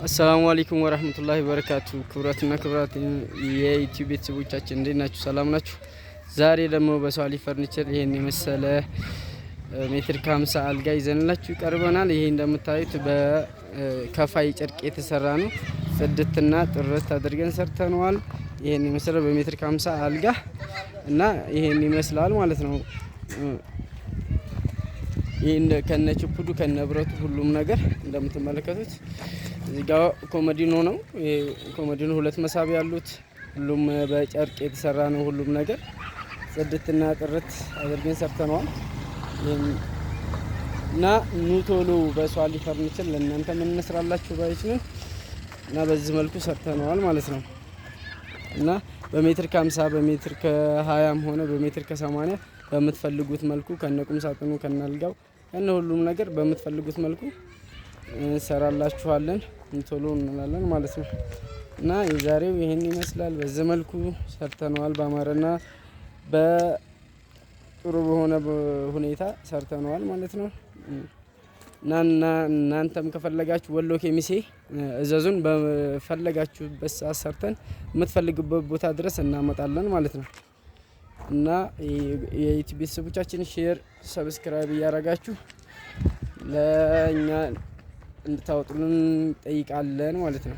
አሰላሙ አለይኩም ወራህመቱላሂ ወበረካቱ። ክብራትና ክብራት የዩቲዩብ ቤተሰቦቻችን እንዴት ናችሁ? ሰላም ናችሁ? ዛሬ ደግሞ በሷሊ ፈርኒቸር ይሄን የመሰለ ሜትር ከ50 አልጋ ይዘንላችሁ ቀርበናል። ይሄ እንደምታዩት በከፋይ ጨርቅ የተሰራ ነው። ጽድትና ጥርት አድርገን ሰርተነዋል። ይሄን የመሰለ በሜትር ከ50 አልጋ እና ይሄን ይመስላል ማለት ነው። ይሄ ከነ ችፑዱ ከነ ብረቱ ሁሉም ነገር እንደምትመለከቱት እዚህ ጋር ኮመዲኖ ነው። ኮመዲኖ ሁለት መሳቢያ ያሉት ሁሉም በጨርቅ የተሰራ ነው። ሁሉም ነገር ጽድትና ጥርት አድርገን ሰርተነዋል። እና ኑ ቶሎ በሷሊ ፈርኒቸር ለእናንተ ምን እንስራላችሁ ባይች ነው እና በዚህ መልኩ ሰርተነዋል ማለት ነው። እና በሜትር ከ50 በሜትር ከ20 ሆነ በሜትር ከ80 በምትፈልጉት መልኩ ከነቁም ሳጥኑ ከነልጋው ከነ ሁሉም ነገር በምትፈልጉት መልኩ እንሰራላችኋለን ቶሎ እንላለን ማለት ነው። እና የዛሬው ይሄን ይመስላል። በዚህ መልኩ ሰርተነዋል። በአማረና በጥሩ በሆነ ሁኔታ ሰርተነዋል ማለት ነው። እና እናንተም ከፈለጋችሁ ወሎ ኬሚሴ እዘዙን። በፈለጋችሁበት ሰዓት ሰርተን የምትፈልጉበት ቦታ ድረስ እናመጣለን ማለት ነው። እና የዩቲዩብ ቤተሰቦቻችን ሼር፣ ሰብስክራይብ እያደረጋችሁ ለእኛ እንድታወጡልን እንጠይቃለን ማለት ነው።